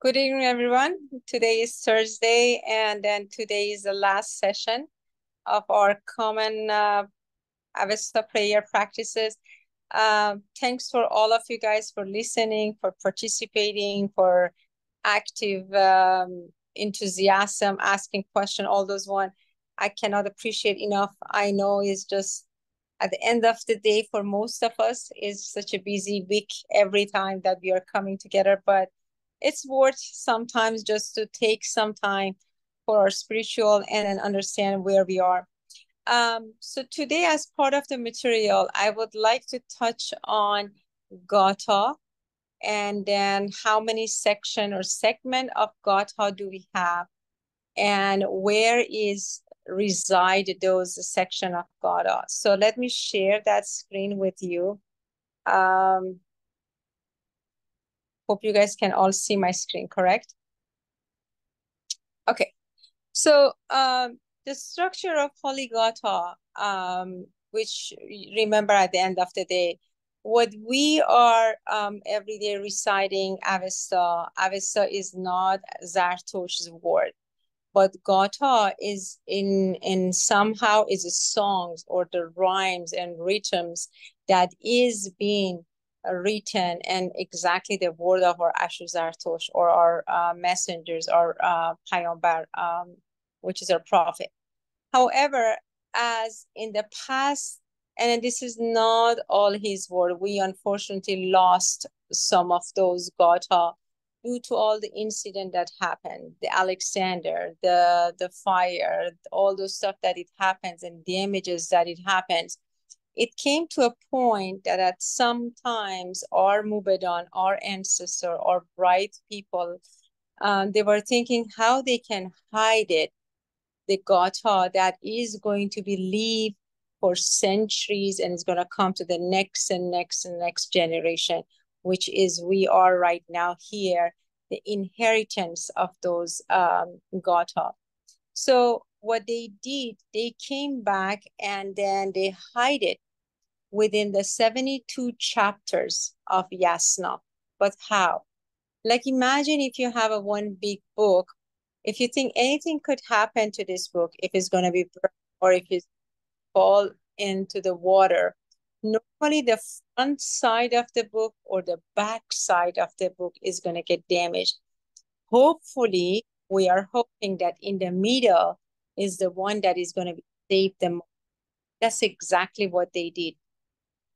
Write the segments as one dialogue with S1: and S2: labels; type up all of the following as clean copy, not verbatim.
S1: Good evening, everyone. Today is Thursday, and then today is the last session of our common Avesta prayer practices. Thanks for all of you guys for listening, for participating, for active enthusiasm, asking questions, all those one. I cannot appreciate enough. I know it's just at the end of the day for most of us is such a busy week every time that we are coming together, but it's worth sometimes just to take some time for our spiritual and then understand where we are. So today, as part of the material, I would like to touch on Gatha and then how many section or segment of Gatha do we have, and where is reside those section of Gatha. So let me share that screen with you. Hope you guys can all see my screen, correct? Okay. So the structure of Holy Gatha, which remember at the end of the day, what we are every day reciting Avesta. Avesta is not Zartosh's word, but Gatha is in somehow is a songs or the rhymes and rhythms that is being written, and exactly the word of our Asher Zartosh or our messengers or Payambar, which is our prophet. However, as in the past, and this is not all his word, we unfortunately lost some of those Gatha due to all the incident that happened, the Alexander, the fire, all those stuff that it happens and damages that it happens. It came to a point that at sometimes our Mubadan, our ancestor, our bright people, they were thinking how they can hide it, the Gatha that is going to be lived for centuries and is going to come to the next and next and next generation, which is we are right now here, the inheritance of those Gatha. So what they did, they came back and then they hide it within the 72 chapters of Yasna. But how? Like imagine if you have a one big book, if you think anything could happen to this book, if it's going to be burned or if it fall into the water, normally the front side of the book or the back side of the book is going to get damaged. Hopefully, we are hoping that in the middle is the one that is going to be saved the most. That's exactly what they did.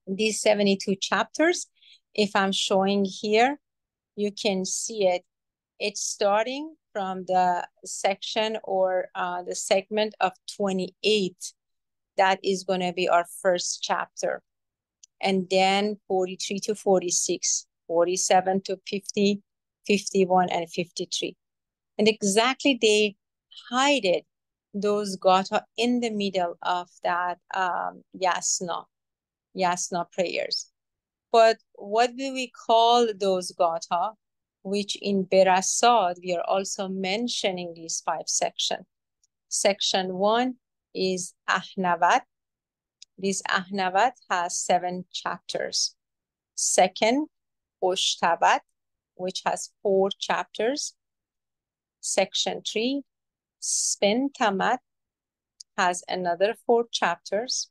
S1: These 72 chapters, if I'm showing here, you can see it. It's starting from the section or the segment of 28. That is going to be our first chapter. And then 43 to 46, 47 to 50, 51, and 53. And exactly they hide it, those Gatha in the middle of that Yasna prayers. But what do we call those Gatha, which in Berasad, we are also mentioning these 5 sections. Section 1 is Ahnavat. This Ahnavat has 7 chapters. Second, Oshtavat, which has 4 chapters. Section 3, Spintamat, has another 4 chapters.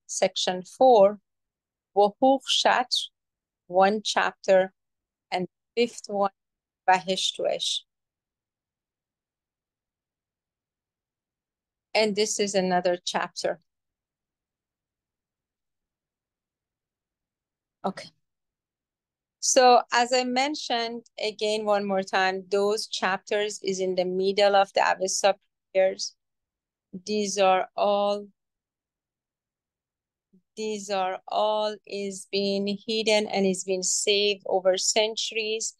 S1: Section 4, Wohukshat, 1 chapter, and 5th one, Vahishtuesh. And this is another chapter. Okay. So as I mentioned, again, one more time, those chapters is in the middle of the Avesta prayers. These are all is being hidden and is being saved over centuries,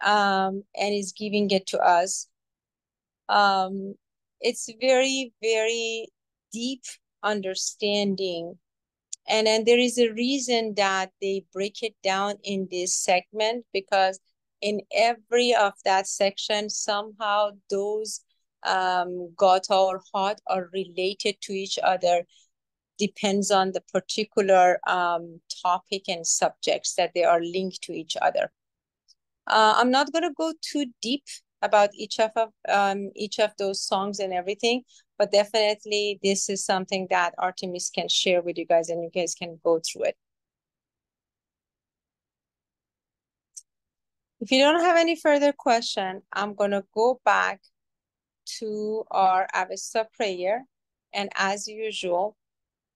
S1: and is giving it to us. It's very, very deep understanding. And then there is a reason that they break it down in this segment, because in every of that section, somehow those Gatha or Hot are related to each other. Depends on the particular topic and subjects that they are linked to each other. I'm not going to go too deep about each of those songs and everything, but definitely this is something that Artemis can share with you guys, and you guys can go through it. If you don't have any further question, I'm going to go back to our Avesta prayer. And as usual,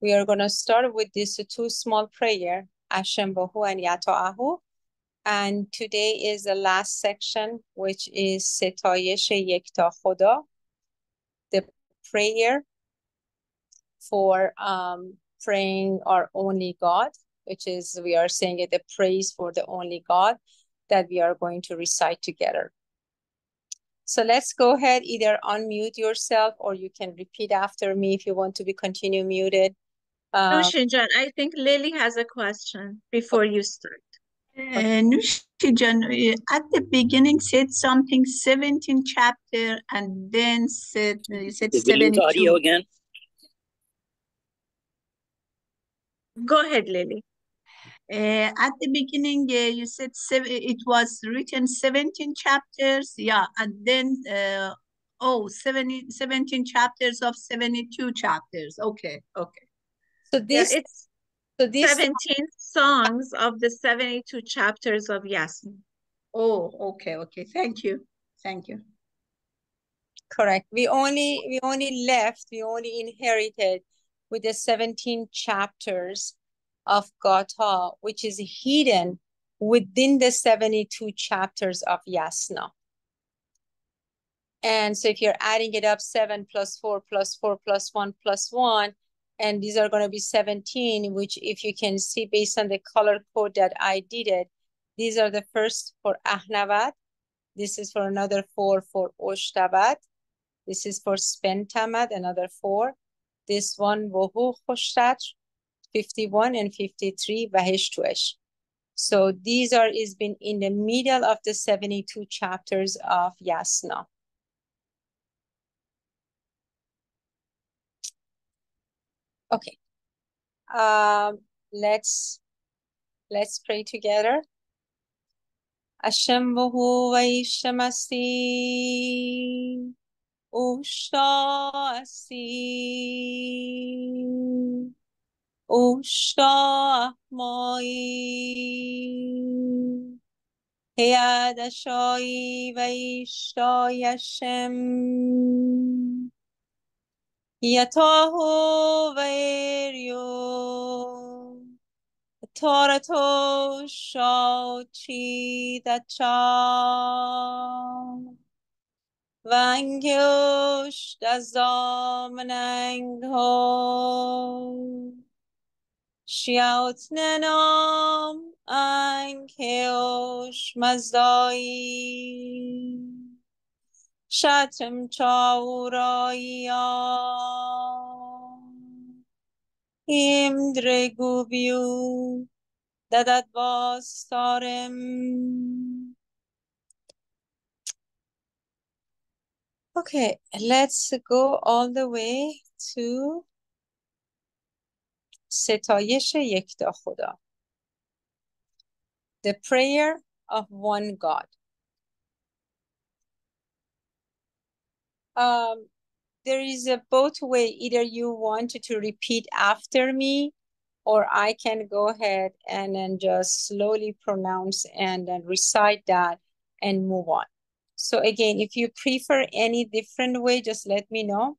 S1: we are going to start with these two small prayer, Ashem Bahu and Yata'ahu. And today is the last section, which is Setayesh Yekta Khoda, the prayer for praying our only God, which is, we are saying it, the praise for the only God that we are going to recite together. So let's go ahead, either unmute yourself or you can repeat after me if you want to be continue muted.
S2: Nushijan, I think Lily has a question before you start.
S3: Nushijan, at the beginning said something 17 chapter and then you said
S4: Did we lose
S3: 72.
S4: audio again?
S2: Go ahead, Lily.
S3: At the beginning, you said it was written 17 chapters. Yeah, and then, 17 chapters of 72 chapters. Okay, okay.
S1: So this,
S2: yeah, it's 17 songs of the 72 chapters of Yasna.
S3: Oh, okay, okay. Thank you. Thank you.
S1: Correct. We only inherited with the 17 chapters of Gatha, which is hidden within the 72 chapters of Yasna. And so if you're adding it up, 7 plus 4 plus 4 plus 1 plus 1, and these are going to be 17, which if you can see based on the color code that I did it, these are the first for Ahnavat. This is for another 4 for Oshtabat. This is for Spentamad, another 4. This one, Wohu Khoshtaj, 51 and 53, Vahishtuesh. So these is been in the middle of the 72 chapters of Yasna. Okay. Let's pray together. Hashem Vohu Vaishamasti Ushtasi Ushta Moi Heyadashai Vaishta Yashem Yatahu Vairyo Torato Shauchi Dacha Vangyush Dazamanangho Shiaut Nanam Ankeosh Mazdai Shatam Chauraya Imdre Gubiu Dadat Bastarem. Okay, let's go all the way to ستایش یکتا خدا. The prayer of one God. There is a both way. Either you want to repeat after me, or I can go ahead and then just slowly pronounce and then recite that and move on. So again, if you prefer any different way, just let me know.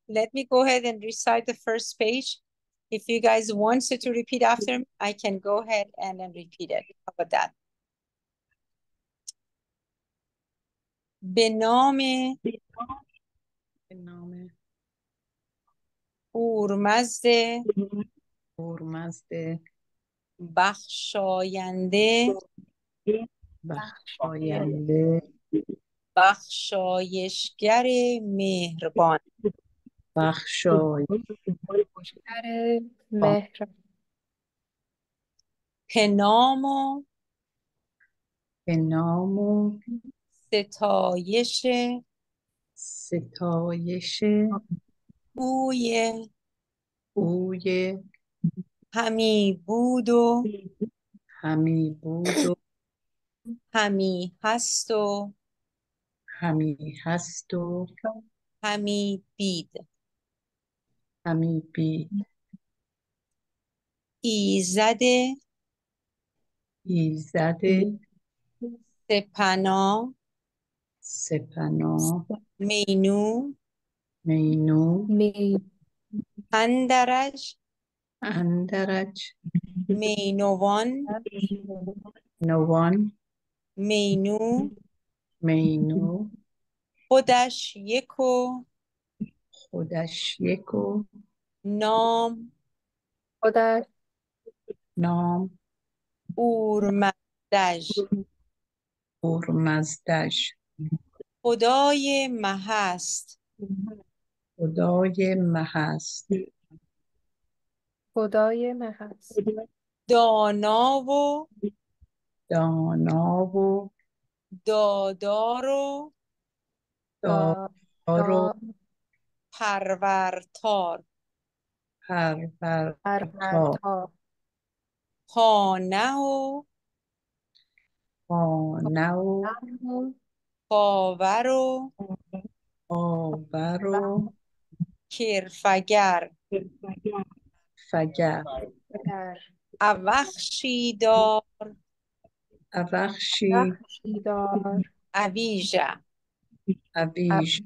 S1: Let me go ahead and recite the first page. If you guys want to repeat after me, I can go ahead and then repeat it. How about that? به نام اورمزد بخشاینده بخشایشگر مهربان به نام و ستایش اوی همی بود و همی هست و
S3: همی هست و
S1: همی بید.
S3: همی بید.
S1: ایزد
S3: ایزد
S1: سپنا
S3: سپنا
S1: مینو
S3: مینو
S1: اندرج
S3: اندرج
S1: مینوان
S3: نوان
S1: مینو
S3: مینو
S1: خودش یک و
S3: خودش یک و
S1: نام
S4: خودش
S3: نام
S1: اورمزدش.
S3: اورمزدش.
S1: خدای محست
S3: خدای محست.
S4: خدای محض
S1: دانا و
S3: دانا و
S1: دادار و
S3: دار و
S1: پرورتار.
S3: پرورتار.
S1: خانه و
S3: خانه و
S1: خاور و
S3: آور و
S1: کرفگر.
S3: فگر.
S1: اوخشیدار
S3: اوخشی
S4: بخشیدار
S1: اویژه
S3: اویژ.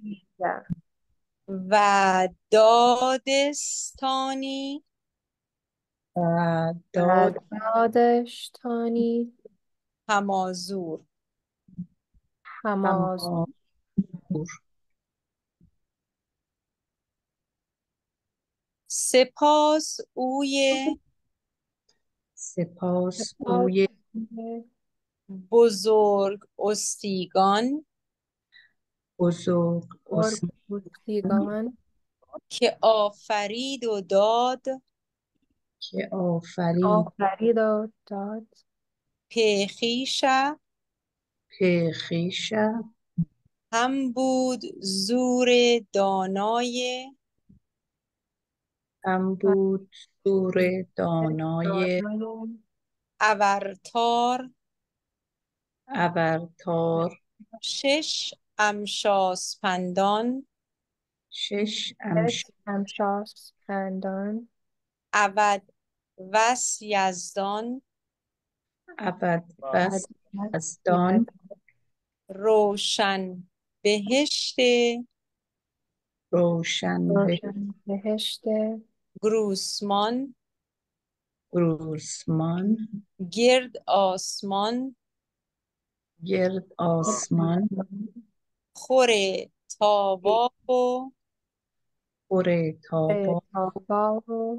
S1: و دادستانی
S3: و داد
S4: دادشتانی
S1: همازور.
S4: هماز
S3: همازور.
S1: سپاس اوی
S3: سپاس اوی
S1: بزرگ استیگان
S3: بزرگ
S4: بزرگان
S1: که آفرید و داد
S3: که آفرید
S4: آفرید و داد
S1: پیخیشه
S3: پیخیش.
S1: هم بود زور دانای
S3: هم بود سور دانای
S1: اورتار.
S3: اورتار.
S1: شش امشاسپندان
S3: شش
S4: همشاس پندان
S1: اود وس یزدان
S3: ابد بس یزدان.
S1: روشن بهشت
S3: روشن به
S4: بهشت
S1: گروسمان
S3: گروسمان.
S1: گرد آسمان
S3: گرد آسمان.
S1: خور تاباب و
S3: پر تابا.
S4: تابا و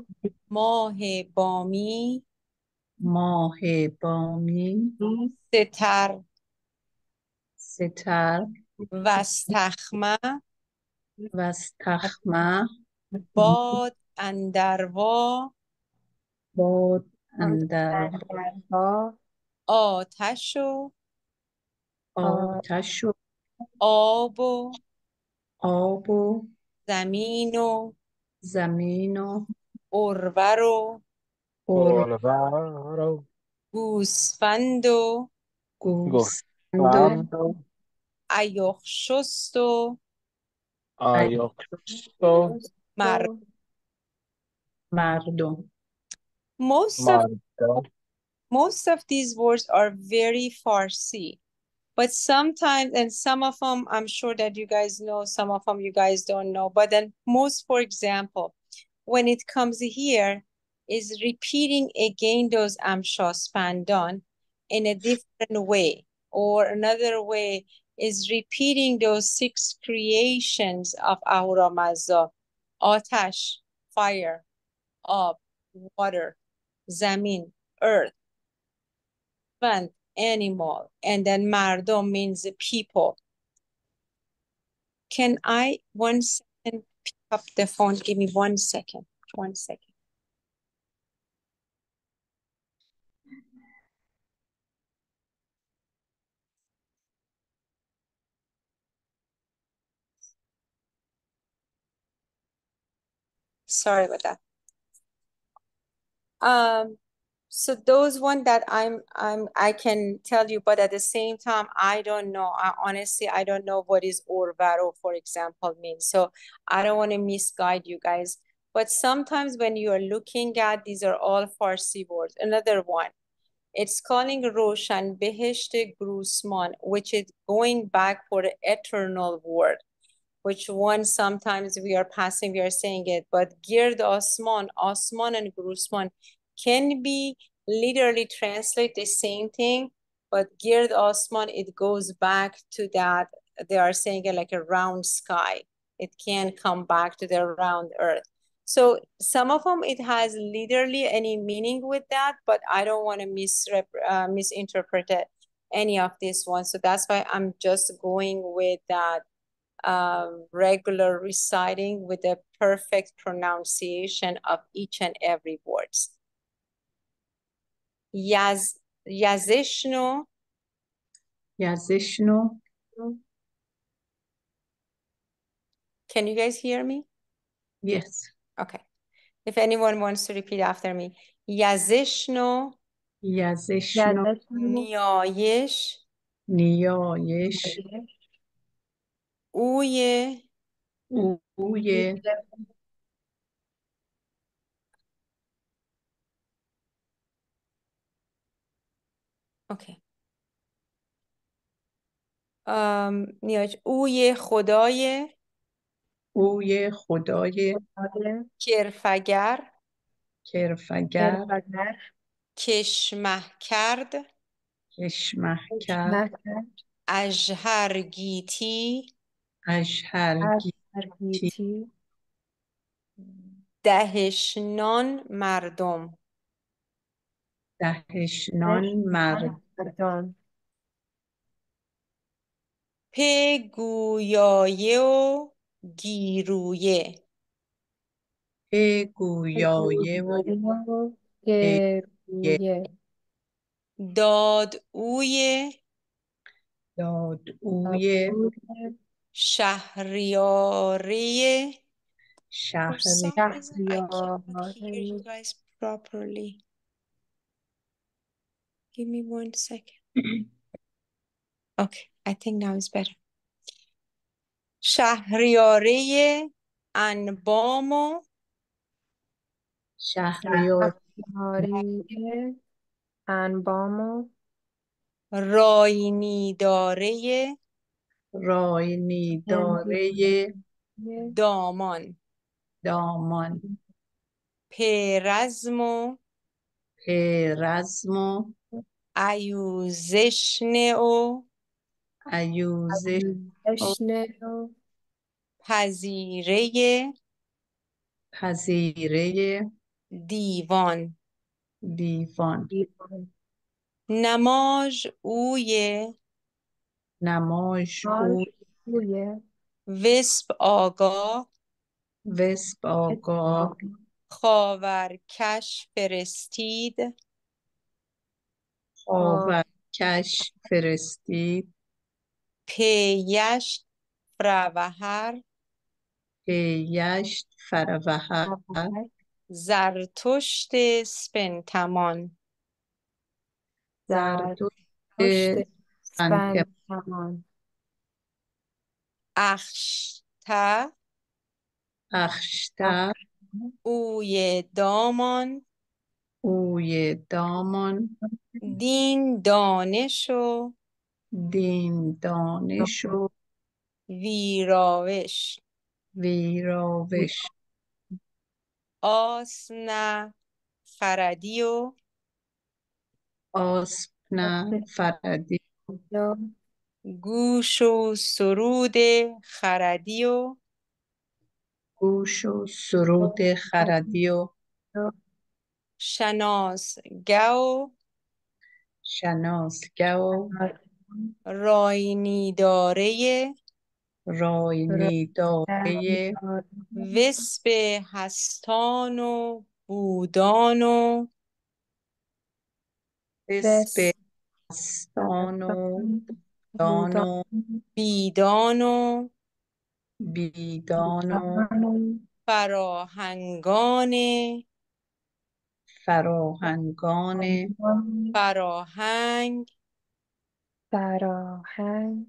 S1: ماه بامی
S3: ماه بامی.
S1: ستر
S3: ستر
S1: وستخمه
S3: و استخمه.
S1: باد اندروا
S3: باد اندر
S4: با
S1: آتش و
S3: آتش و
S1: آب و
S3: آب و
S1: زمین و
S3: زمین و
S1: ارور و
S5: گلبرو
S1: گوسفند و
S3: گوسفند و
S5: گفتند و
S1: ایخشست و
S5: آیاکوستا
S1: مر.
S3: مردم.
S1: Most of
S5: مردم.
S1: most of these words are very Farsi, but sometimes, and some of them I'm sure that you guys know, some of them you guys don't know, but then most, for example, when it comes here, is repeating again those Amshaspandan in a different way, or another way is repeating those six creations of Ahura Mazda: Atash, fire, ab, water, Zamin, earth, plant, animal, and then Mardom means people. Can I 1 second pick up the phone? Give me 1 second. 1 second. Sorry about that. So those one that I can tell you, but at the same time, I don't know. Honestly, I don't know what is Orvaro, for example, means. So I don't want to misguide you guys. But sometimes when you are looking at, these are all Farsi words. Another one, it's calling Roshan Behesht Grusman, which is going back for the eternal word, which one sometimes we are passing, we are saying it, but Gird Osman, Osman and Grusman can be literally translate the same thing, but Gird Osman, it goes back to that, they are saying it like a round sky. It can come back to the round earth. So some of them, it has literally any meaning with that, but I don't want to misinterpret it, any of this one. So that's why I'm just going with that regular reciting with the perfect pronunciation of each and every words. Yazishnu.
S3: Yazishnu.
S1: Can you guys hear me?
S3: Yes.
S1: Okay. If anyone wants to repeat after me. Yazishnu.
S3: Yazishnu.
S1: Niyayish.
S3: Niyayish.
S1: Uye.
S3: Uye.
S1: Okay. نیاج اوی خدای
S3: اوی خدای
S1: کرفگر
S3: کرفگر
S1: کشمه کرد
S3: کشمه کرد
S1: اژهرگیتی
S3: اژهرگیتی
S1: دهشنان مردم
S3: دهشنان مرد
S1: پگویایه و گیرویه
S3: گویایه و گریه
S1: دادوی
S3: دادوی
S1: شهریاری. For some
S3: شهری
S1: reason, I cannot hear you guys properly. Give me 1 second. Okay, I think now it's better. شهریاری انبام و
S3: شهریار
S4: انبام
S1: راینیداره
S3: راینی داره
S1: دامان
S3: دامان
S1: پیرزم و
S3: پیرزم و
S1: ایوزشن و
S3: ایوزش
S1: پذیره
S3: پذیره
S1: دیوان
S3: دیوان
S1: نماز اوی
S3: نماش او
S1: وسب آگاه
S3: وسب آگاه
S1: خاورکش فرستید
S3: خاورکش فرستید
S1: پیش فروهر
S3: پیشت فروهر
S1: زرتشت سپنتمان
S3: زرتشت سپنتمان
S1: اخشته
S3: اخشته
S1: اوی دامان
S3: اوی دامان
S1: دین دانش و
S3: دین دانش و
S1: ویراوش
S3: ویراوش
S1: آسن خردی و
S3: آسپن فردی
S1: گوش و سرود خردی و
S3: گوش و سرود خردی و
S1: شناسگو
S3: شناسگه و
S1: راینیداره
S3: راینی داره
S1: وسب هستان و بودان و
S3: اسپستان و دان و
S1: بیدان و
S3: بیدان و
S1: فراهنگان
S3: فراهنگان
S1: فراهنگ
S4: فراهنگ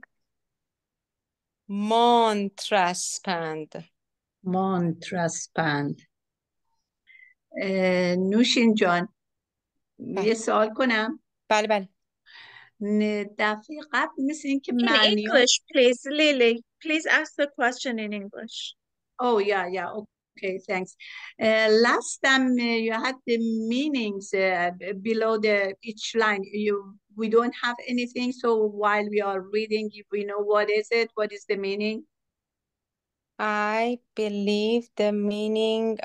S1: مانترسپند.
S3: مانترسپند. نوشین جان
S1: بله.
S3: یه سوال کنم.
S1: بله بله.
S3: دفعه قبل مثل این که
S2: In
S3: معنی
S2: English, please, Lily. Please ask the question in English.
S3: Oh, yeah, okay, thanks. Last time you had the meanings below each line. We don't have anything, so while we are reading, we know what is it, what is the meaning?
S1: I believe the meaning,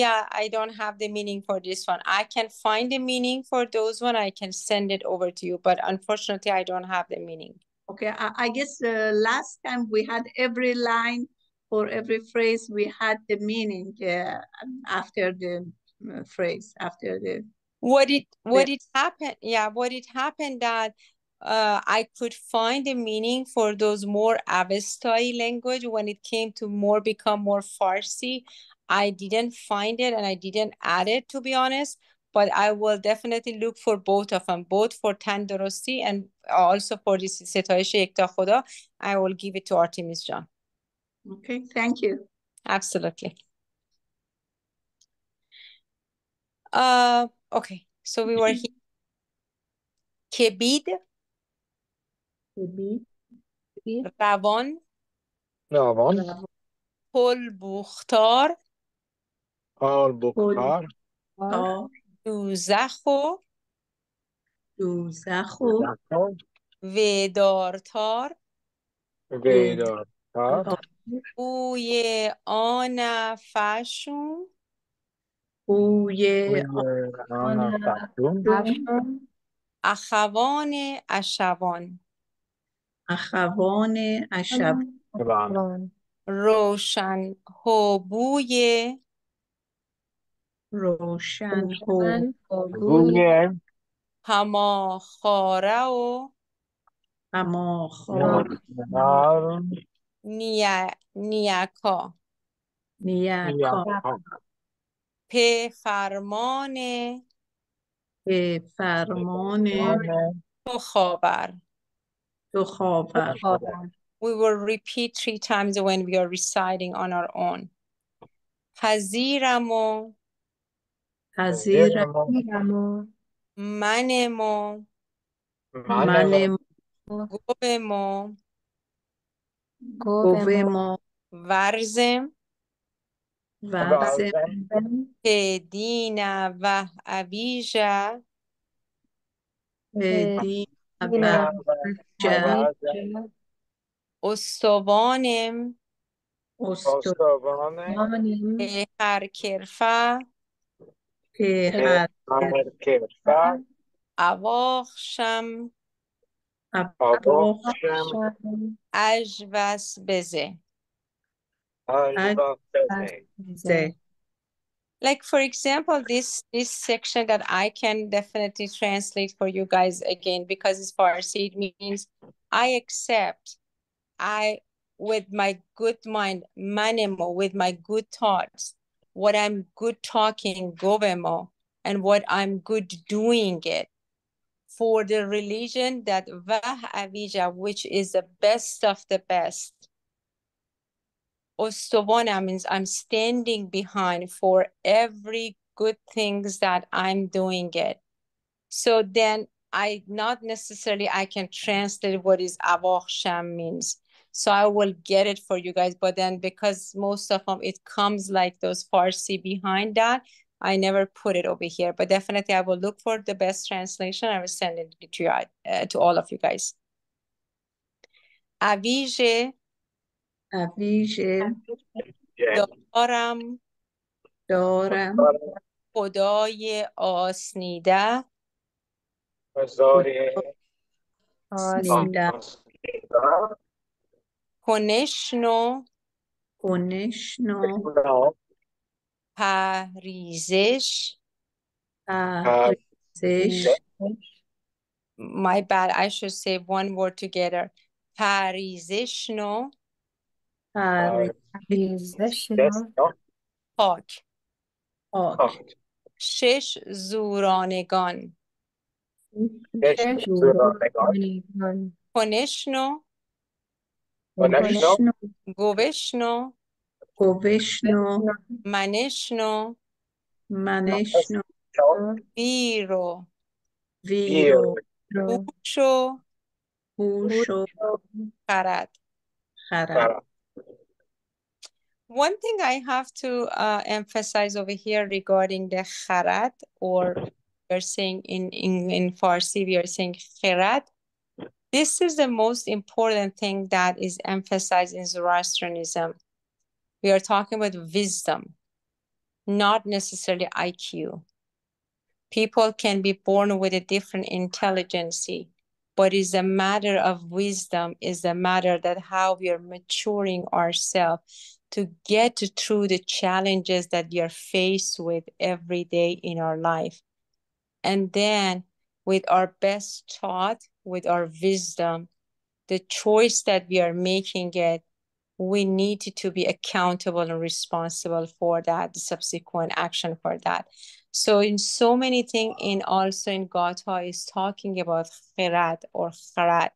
S1: yeah, I don't have the meaning for this one. I can find the meaning for those one. I can send it over to you, but unfortunately, I don't have the meaning.
S3: Okay, I guess last time we had every line or every phrase, we had the meaning after the phrase, after the... What
S1: it happened, yeah, what it happened that I could find the meaning for those more Avestai language when it came to become more Farsi. I didn't find it and I didn't add it, to be honest, but I will definitely look for both of them, both for Tandurusti and also for this Setayish Ekta Khuda. I will give it to Artemis John.
S3: Okay, thank you.
S1: Absolutely. Okay, so we were here. Kebid, روان، پل بوختار،
S3: بختار،
S1: دوزخ و ودارتار، بوی آن فشون، اخوان اشوان،
S3: اخوان اشوان،
S1: روشن هوبوی
S3: روشن
S1: هماخاره و
S3: هماخوار
S1: نیکا، په فرمان
S3: به فرمان
S1: تو خاور.
S3: تو خاور.
S1: We will repeat 3 times when we are reciting on our own. پذیرم و
S3: پذیرم
S1: منم و
S3: منم
S1: گوم و
S3: گوم
S1: ورزم
S3: ورزم
S1: که دین و اویژه
S3: دین و
S1: استوانم به هر کرفه
S3: هر
S1: اواخشم اجوس بزه. Like, for example, this section that I can definitely translate for you guys again, because it's Farsi, it means I accept, with my good mind, manemo, with my good thoughts, what I'm good talking, govemo, and what I'm good doing it for the religion that Vah Avija, which is the best of the best. Ostovana means I'm standing behind for every good things that I'm doing it. So then I can translate what is Avokhsham means. So I will get it for you guys. But then because most of them, it comes like those Farsi behind that, I never put it over here. But definitely I will look for the best translation. I will send it to you, to all of you guys. Avije. دارم خدای آسنیده کنشنو پریزش. My bad, I should say one word together. پریزشنو پاک. شش زورانگان.
S4: شش زورانگان.
S1: کنشنو،
S3: کنشنو،
S1: گوشنو،
S3: گوشنو،
S1: منشنو،
S3: منشنو،
S1: ویرو،
S3: ویرو،
S1: هوشو،
S3: هوشو،
S1: خرد.
S3: خرد.
S1: One thing I have to emphasize over here regarding the kharat, or we're saying in Farsi, we are saying khirat. This is the most important thing that is emphasized in Zoroastrianism. We are talking about wisdom, not necessarily IQ. People can be born with a different intelligence, but it's a matter of wisdom, is a matter that how we are maturing ourselves to get through the challenges that we are faced with every day in our life. And then with our best thought, with our wisdom, the choice that we are making it, we need to be accountable and responsible for that, the subsequent action for that. So in so many things, in also in Gatha is talking about khirat or kharat,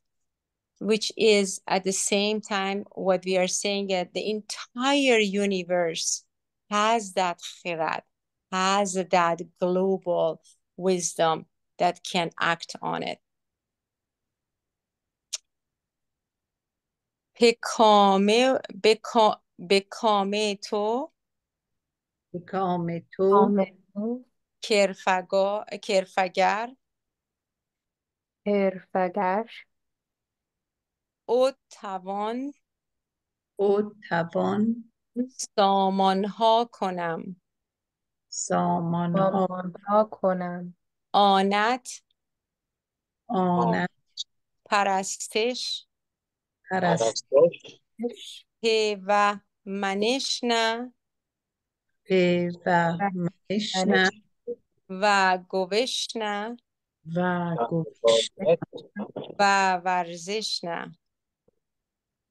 S1: which is at the same time what we are saying that the entire universe has that khirat, has that global wisdom that can act on it. به کام تو
S3: به کام تو
S1: کرفگر
S4: حرفگر
S1: او توان
S3: او توان
S1: سامانها کنم
S3: سامانها
S4: سامانها کنم
S1: آنت
S3: آنت
S1: پرستش
S3: پرستش
S1: و منشنه
S3: و منشنه
S1: و گوشنه
S3: و گوشنه
S1: و ورزشنه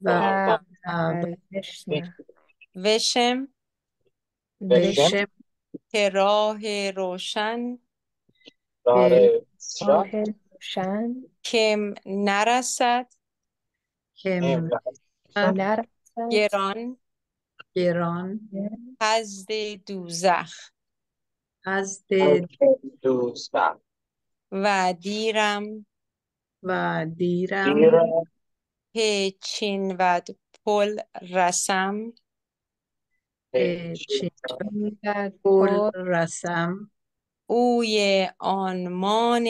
S3: و
S4: ورزشنه
S1: وشم
S3: وشم
S1: که راه روشن
S3: به
S4: راه روشن
S1: کم نرسد
S3: کم
S4: نرسد
S1: گران
S3: گران
S1: حزد دوزخ
S3: حزد
S1: و دیرم
S3: و دیرم
S1: پیچین و پل رسم
S3: به چین
S4: و
S3: پل رسم
S1: اوی آنمان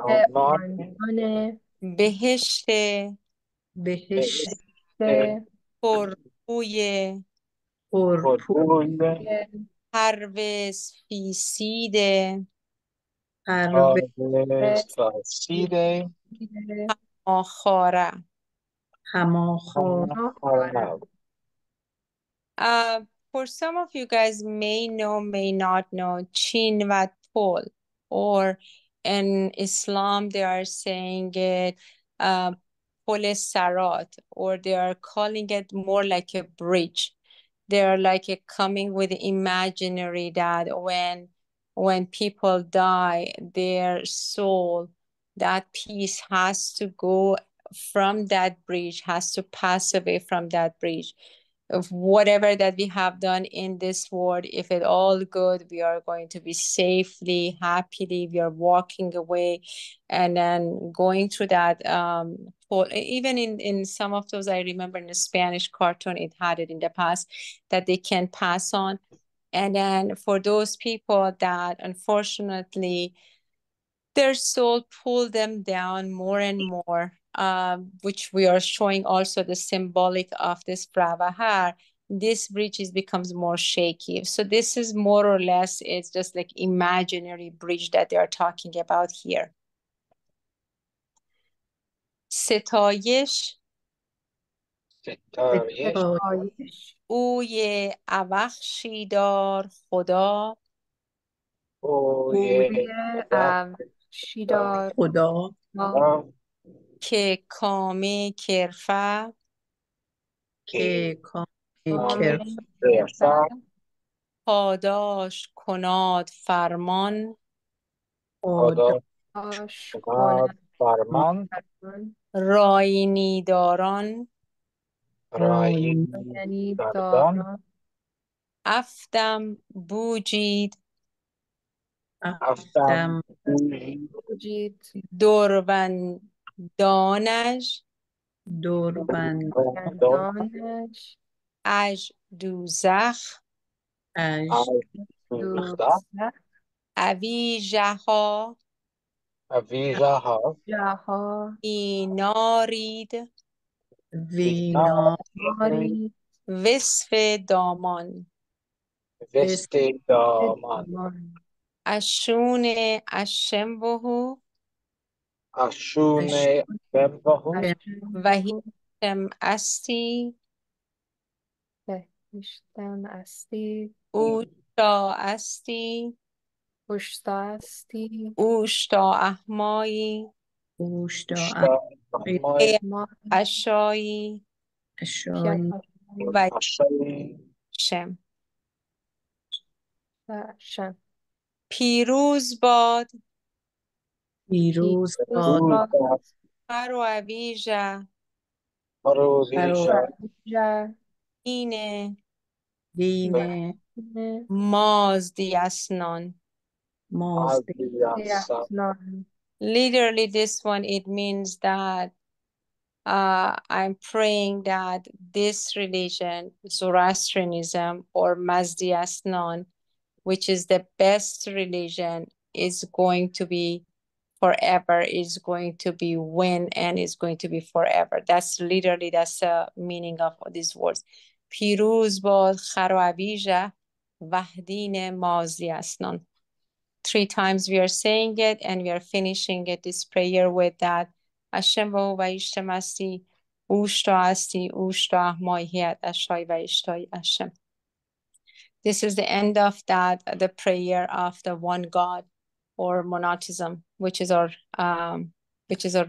S4: آنمان
S1: بهشت
S3: بهشت
S1: پرروی
S3: پرپوی
S1: پرویز فیسید
S3: پرو
S1: آخاره.
S3: همان
S1: For some of you guys may know, may not know, Chin Wat Pol, or in Islam they are saying it Pol Sarat, or they are calling it more like a bridge. They are like a coming with imaginary that when people die, their soul, that piece has to go from that bridge, has to pass away from that bridge. Of whatever that we have done in this world, if it all good, we are going to be safely, happily, we are walking away and then going through that. Even in some of those, I remember in the Spanish cartoon, it had it in the past that they can pass on. And then for those people that unfortunately their soul pulled them down more and more, which we are showing also the symbolic of this pravahar, this bridge becomes more shaky. So this is more or less, it's just like imaginary bridge that they are talking about here. ستایش اوی اوخشیدار خدا
S4: شیدار
S3: خدا
S1: که کامه کرفه
S3: که کام
S4: کامه
S3: کرفه
S1: پاداش کناد فرمان
S3: خدا
S4: آش
S5: کند فرمان
S4: فرمان
S1: راینی داران
S5: رای
S4: یعنی
S5: گردان
S4: داران
S1: افتم بوجید
S5: افتم
S4: وجود
S1: دروندانش
S3: دوربند
S4: گندانش
S1: اج دوزخ
S3: اژ
S5: دوزخ
S4: دوزخ
S1: اویژها
S5: ویژه
S4: جاها
S1: اینارید
S3: وینا
S4: ماری
S1: وصف دامان
S5: وست دامان
S4: دمان
S1: اشون اشمبهو
S5: اشون
S3: اش
S5: بمبهو
S1: و هیشم استی
S4: بهشتم استی
S1: اوشتا استی
S4: پشتا استی
S1: اوشتا احمایی
S3: اوشتا
S5: مای
S4: ما
S1: اشایی
S3: اشایی
S1: و
S5: اشای
S1: شم
S4: شم
S1: پیروز باد
S3: پیروز
S4: پیروز
S3: باد
S4: با
S1: فر و اویژه
S5: برو
S3: فرو
S5: ویژه
S4: جه
S1: اینه
S3: دین
S1: مازدی اسنان.
S3: مازدی
S5: دیاسا
S4: یسنان
S1: Literally, this one, it means that I'm praying that this religion, Zoroastrianism or Mazdi Asnan, which is the best religion, is going to be forever, is going to be win, and is going to be forever. That's the meaning of these words. پیروز باد خر و اویژه وحدین مازدی اسنان. 3 times we are saying it and we are finishing it, this prayer with that. Hashem و ishtem asti, ushta asti, ushta ahmaihiat, ashai va ishtai Hashem. This is the end of that, the prayer of the one God or monotheism, which is our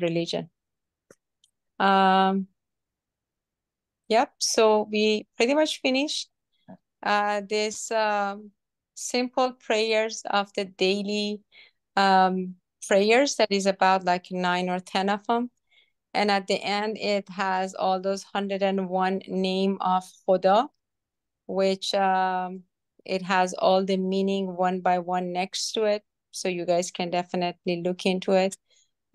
S1: religion. Yep, so we pretty much finished this simple prayers of the daily prayers that is about like 9 or 10 of them. And at the end, it has all those 101 name of Khuda, which it has all the meaning one by one next to it. So you guys can definitely look into it.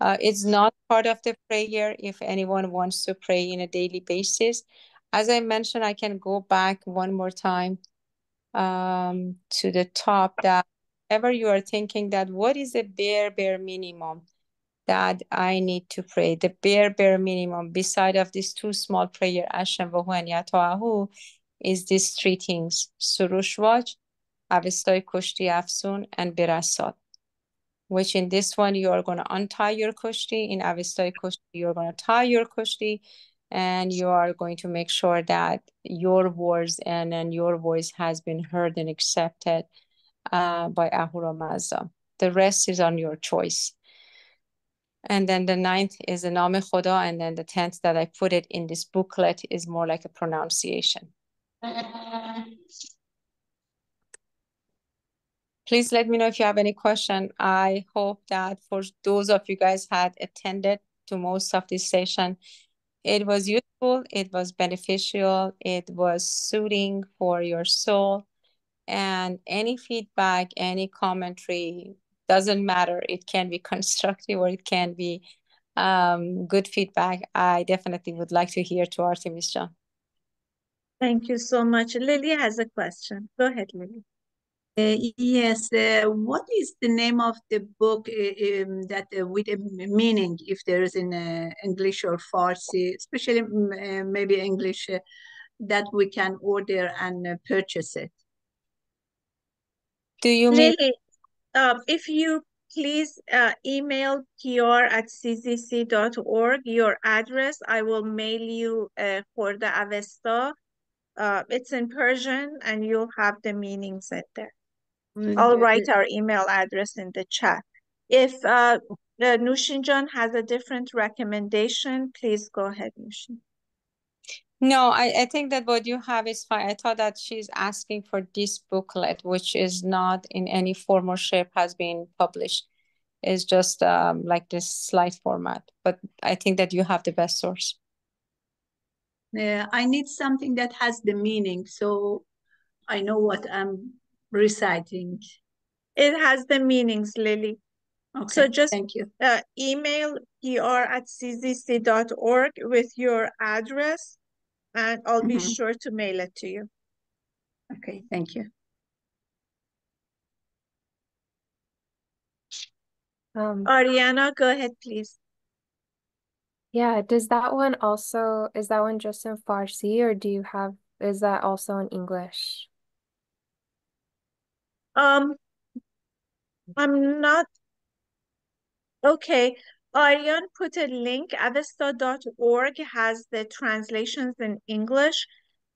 S1: It's not part of the prayer if anyone wants to pray in a daily basis. As I mentioned, I can go back one more time to the top, that ever you are thinking that what is the bare minimum that I need to pray, the bare minimum beside of these 2 small prayer, Ashem Vahu and Yatahu, is these 3 things: Surush Vaj, Avestai Kushti Afsun, and Birasat. Which in this one you are going to untie your kushti, in Avestai Kushti you're going to tie your kushti, and you are going to make sure that your words and your voice has been heard and accepted by Ahura Mazda. The rest is on your choice. And then the 9th is the Name Khoda, and then the 10th that I put it in this booklet is more like a pronunciation. Please let me know if you have any question. I hope that for those of you guys had attended to most of this session, it was useful, it was beneficial, it was soothing for your soul. And any feedback, any commentary, doesn't matter. It can be constructive or it can be good feedback. I definitely would like to hear to Artemis John.
S2: Thank you so much. Lily has a question. Go ahead, Lily.
S3: Yes, what is the name of the book that with a meaning, if there is in English or Farsi, especially maybe English, that we can order and purchase it?
S1: Do you mean?
S2: Lily, if you please email pr@czc.org your address, I will mail you for the Avesta. It's in Persian and you'll have the meanings in there. I'll write our email address in the chat. If Nushin John has a different recommendation, please go ahead, Nushin.
S1: No, I think that what you have is fine. I thought that she's asking for this booklet, which is not in any form or shape has been published. It's just like this slide format. But I think that you have the best source.
S3: I need something that has the meaning, so I know what I'm reciting.
S2: It has the meanings, Lily. So
S3: Okay,
S2: just
S3: thank you.
S2: email pr@czc.org with your address, and I'll be
S3: Mhm.
S2: sure to mail it to you.
S3: Okay, thank you.
S2: Ariana, go ahead, please.
S4: Yeah, does that one also, is that one just in Farsi or do you have, is that also in English?
S2: I'm not, okay. Ariane put a link, avesta.org has the translations in English,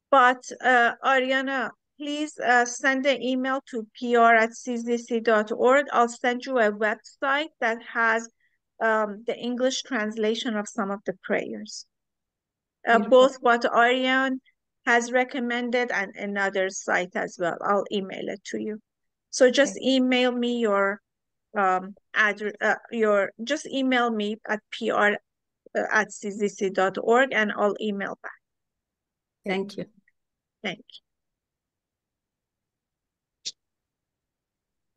S2: but Ariana, please send an email to pr@czc.org. I'll send you a website that has the English translation of some of the prayers.
S4: Beautiful.
S2: Both what Ariane has recommended and another site as well. I'll email it to you. So just email me your address, just email me at pr@czc.org and I'll email back.
S3: Thank you.
S2: Thank you.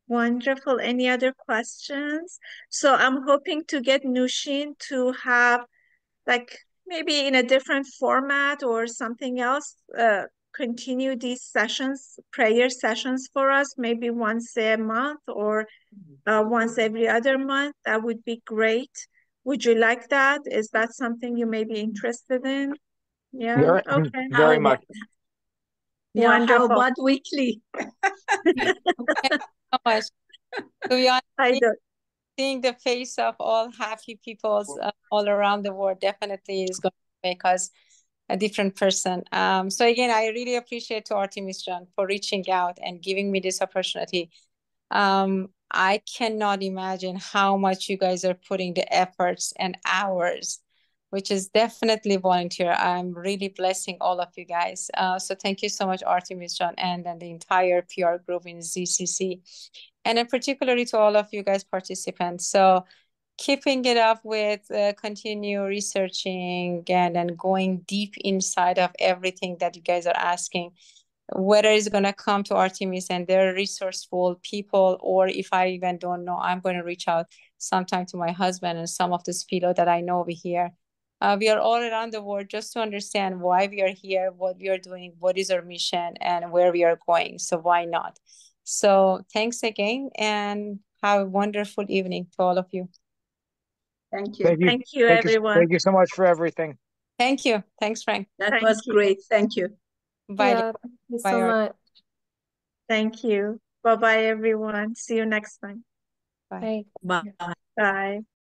S2: Wonderful. Any other questions? So I'm hoping to get Nushin to have like maybe in a different format or something else, continue these sessions, prayer sessions for us, maybe once a month or once every other month. That would be great. Would you like that? Is that something you may be interested in? Yeah,
S5: Very,
S2: okay.
S3: How
S5: very
S3: about,
S5: much.
S3: yeah, how
S2: Wonderful.
S3: about weekly?
S1: Thank you so much. To be honest,
S2: I do.
S1: seeing the face of all happy people all around the world definitely is going to make us a different person. So again, I really appreciate to Artemis John for reaching out and giving me this opportunity. I cannot imagine how much you guys are putting the efforts and hours, which is definitely volunteer. I'm really blessing all of you guys. So thank you so much, Artemis John, and then the entire PR group in ZCC, and in particularly to all of you guys participants. So keeping it up with continue researching and going deep inside of everything that you guys are asking, whether it's going to come to Artemis and they're resourceful people, or if I even don't know, I'm going to reach out sometime to my husband and some of this fellow that I know over here. We are all around the world just to understand why we are here, what we are doing, what is our mission, and where we are going. So why not? So thanks again, and have a wonderful evening to all of you.
S3: Thank you.
S5: Thank you.
S2: Thank you,
S5: Thank you.
S2: everyone.
S5: Thank you so much for everything.
S1: Thank you. Thanks, Frank.
S3: That
S2: Thank
S3: was
S2: you.
S3: great. Thank you.
S1: Bye.
S4: Yeah, thank you
S1: Bye,
S4: so
S1: Art.
S4: much.
S2: Thank you. Bye-bye, everyone. See you next time.
S1: Bye.
S4: Bye.
S3: Bye.
S2: Bye.